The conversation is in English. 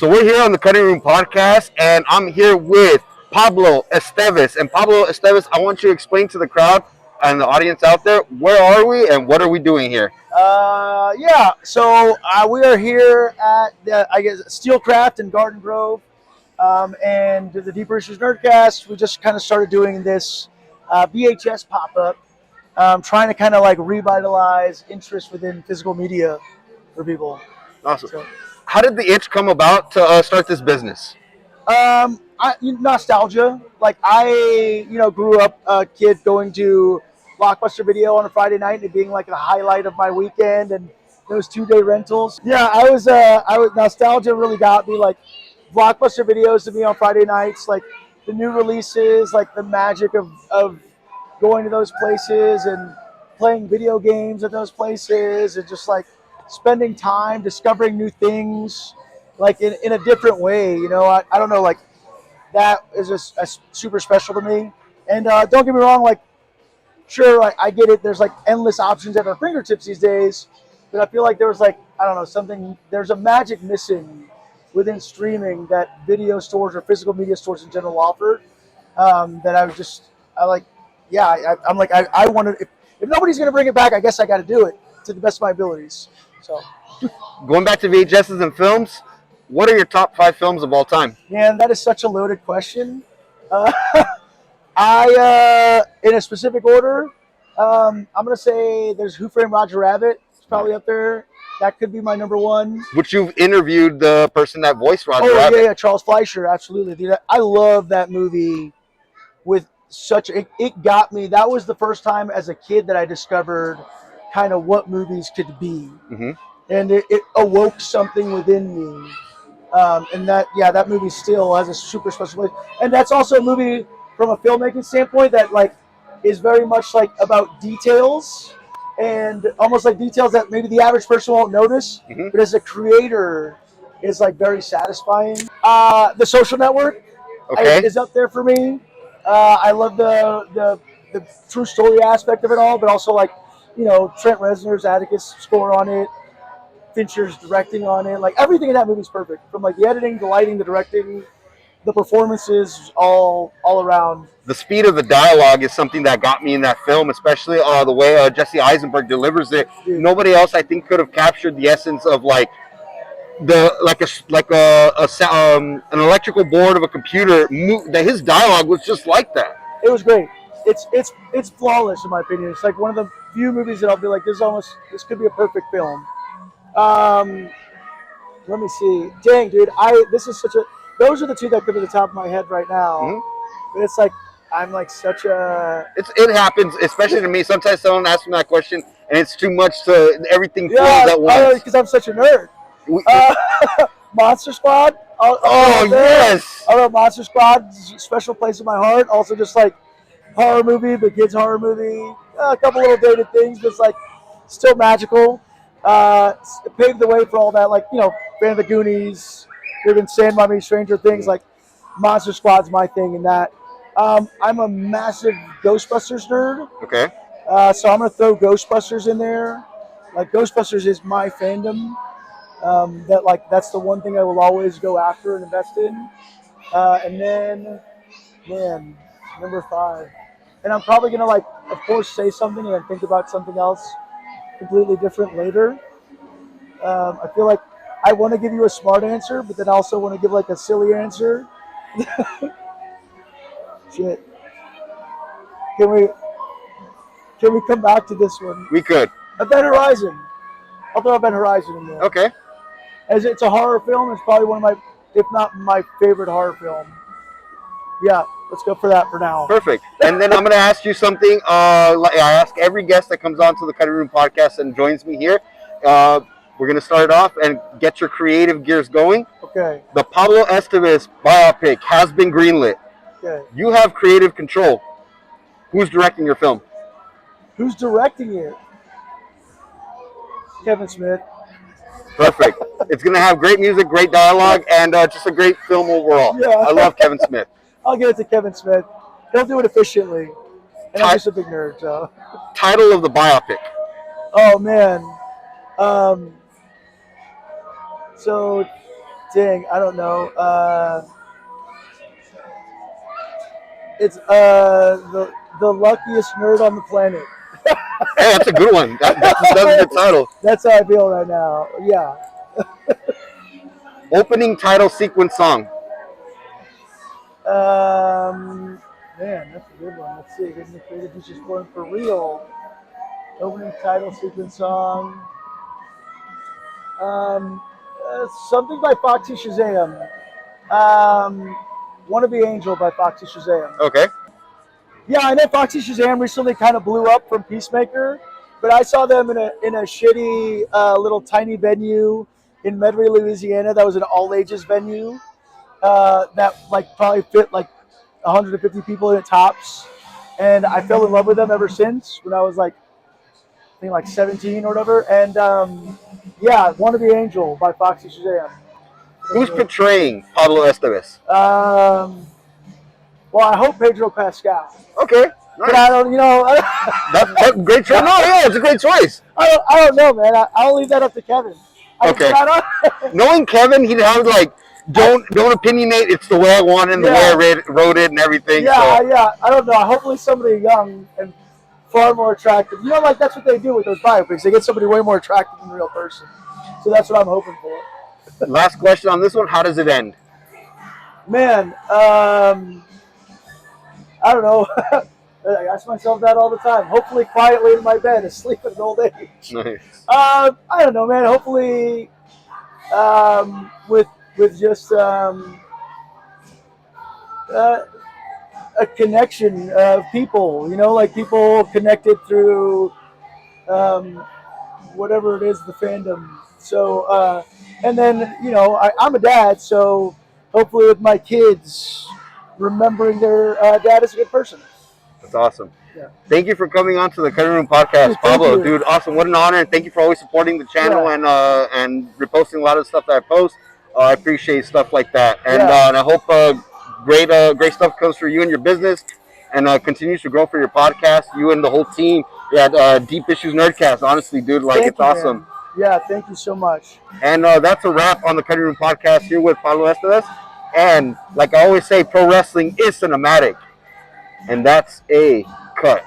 So we're here on the Cutting Room Podcast, and I'm here with Pablo Estevez. And Pablo Estevez, I want you to explain to the crowd and the audience out there, where are we and what are we doing here? So we are here at Steelcraft in Garden Grove, and the Deeper Issues Nerdcast. We just kind of started doing this VHS pop-up, trying to kind of like revitalize interest within physical media for people. Awesome. So, how did the itch come about to start this business? Nostalgia. Like I, grew up a kid going to Blockbuster Video on a Friday night and it being like the highlight of my weekend, and those 2-day rentals. Yeah, I was nostalgia really got me. Like Blockbuster Videos to me on Friday nights, like the new releases, like the magic of going to those places and playing video games at those places, and just like spending time discovering new things, like in a different way. I don't know, like that is just super special to me. And don't get me wrong, like sure, like I get it. There's like endless options at our fingertips these days, but I feel like there was like, I don't know, there's a magic missing within streaming that video stores or physical media stores in general offer. That I wanted. If nobody's gonna bring it back, I guess I got to do it to the best of my abilities. So, going back to VHSs and films, what are your top 5 films of all time? Man, that is such a loaded question. In a specific order, I'm gonna say there's Who Framed Roger Rabbit. It's probably up there. That could be my number one. Which you've interviewed the person that voiced Roger Rabbit. Yeah, Charles Fleischer, absolutely. Dude, I love that movie with it got me. That was the first time as a kid that I discovered kind of what movies could be. Mm-hmm. And it awoke something within me. And that movie still has a super special place. And that's also a movie from a filmmaking standpoint that like is very much like about details, and almost like details that maybe the average person won't notice, mm-hmm. but as a creator is like very satisfying. The Social Network is up there for me. I love the true story aspect of it all, but also like, Trent Reznor's Atticus score on it, Fincher's directing on it, like everything in that movie is perfect. From like the editing, the lighting, the directing, the performances, all around. The speed of the dialogue is something that got me in that film, especially the way Jesse Eisenberg delivers it. Dude. Nobody else, I think, could have captured the essence of like an electrical board of a computer. That his dialogue was just like that. It was great. It's flawless in my opinion. It's like one of the few movies that I'll be like, this could be a perfect film. Let me see. Dang, dude, those are the two that come to the top of my head right now. Mm-hmm. But it's like, I'm like such a... It happens, especially to me. Sometimes someone asks me that question, and it's too much to everything flows at once. Because I'm such a nerd. Monster Squad. Yes! Although Monster Squad, special place in my heart. Also just like horror movie, but kids horror movie. A couple little dated things, but it's like still magical. It paved the way for all that, like, Fan of the Goonies, even Stand By Me, Stranger Things. Like Monster Squad's my thing in that. I'm a massive Ghostbusters nerd. Okay. So I'm gonna throw Ghostbusters in there. Like Ghostbusters is my fandom. That's the one thing I will always go after and invest in. And then, man, number 5. And I'm probably gonna of course, say something and then think about something else completely different later. I feel like I want to give you a smart answer, but then I also want to give like a silly answer. Shit. Can we come back to this one? We could. Event Horizon. I'll throw Event Horizon in there. Okay. As it's a horror film, it's probably one of my, if not my favorite horror film. Yeah, let's go for that for now. Perfect. And then I'm going to ask you something. I ask every guest that comes on to the Cutting Room Podcast and joins me here. We're going to start off and get your creative gears going. Okay. The Pablo Estevez biopic has been greenlit. Okay. You have creative control. Who's directing your film? Who's directing it? Kevin Smith. Perfect. It's going to have great music, great dialogue, and just a great film overall. Yeah. I love Kevin Smith. I'll give it to Kevin Smith. He'll do it efficiently. And I'm just a big nerd, so. Title of the biopic. Oh, man. So Dang, I don't know. It's the luckiest nerd on the planet. Hey, that's a good one. That's a good title. That's how I feel right now. Yeah. Opening title sequence song. Man, that's a good one. Let's see. Getting the creative juices flowing for real. Opening title sequence song. Something by Foxy Shazam. Wanna Be Angel by Foxy Shazam. Okay. Yeah, I know Foxy Shazam recently kind of blew up from Peacemaker, but I saw them in a shitty little tiny venue in Medway, Louisiana. That was an all ages venue that like probably fit like 150 people in it tops, and I fell in love with them ever since when I was like I think like 17 or whatever. And yeah, "Wanna Be Angel" by Foxy Shazam. Who's portraying Pablo Estevez? Well, I hope Pedro Pascal. Okay. But Nice. I don't, That's great choice. No, yeah, it's a great choice. I don't know, man. I'll leave that up to Kevin. Okay. I don't, Knowing Kevin, he'd have like don't opinionate. It's the way I want it and the way I wrote it and everything. yeah, So. yeah. I don't know. Hopefully, somebody young and far more attractive. Like that's what they do with those biopics. They get somebody way more attractive than the real person. So that's what I'm hoping for. Last question on this one: how does it end? Man, I don't know. I ask myself that all the time. Hopefully, quietly in my bed, asleep at an old age. Nice. I don't know, man. Hopefully, with just a connection of people. Like people connected through whatever it is, the fandom. So, and then I'm a dad, so hopefully with my kids, remembering their dad is a good person. That's awesome. Yeah. Thank you for coming on to the Cutting Room Podcast, Dude, Pablo. you. Dude, awesome. What an honor. And thank you for always supporting the channel and reposting a lot of the stuff that I post. I appreciate stuff like that. And, and I hope great stuff comes for you and your business and continues to grow for your podcast, you and the whole team at Deep Issues Nerdcast. Honestly, dude, like it's awesome. Man. Yeah, thank you so much. And that's a wrap on the Cutting Room Podcast here with Pablo Estevez. And like I always say, pro wrestling is cinematic. And that's a cut.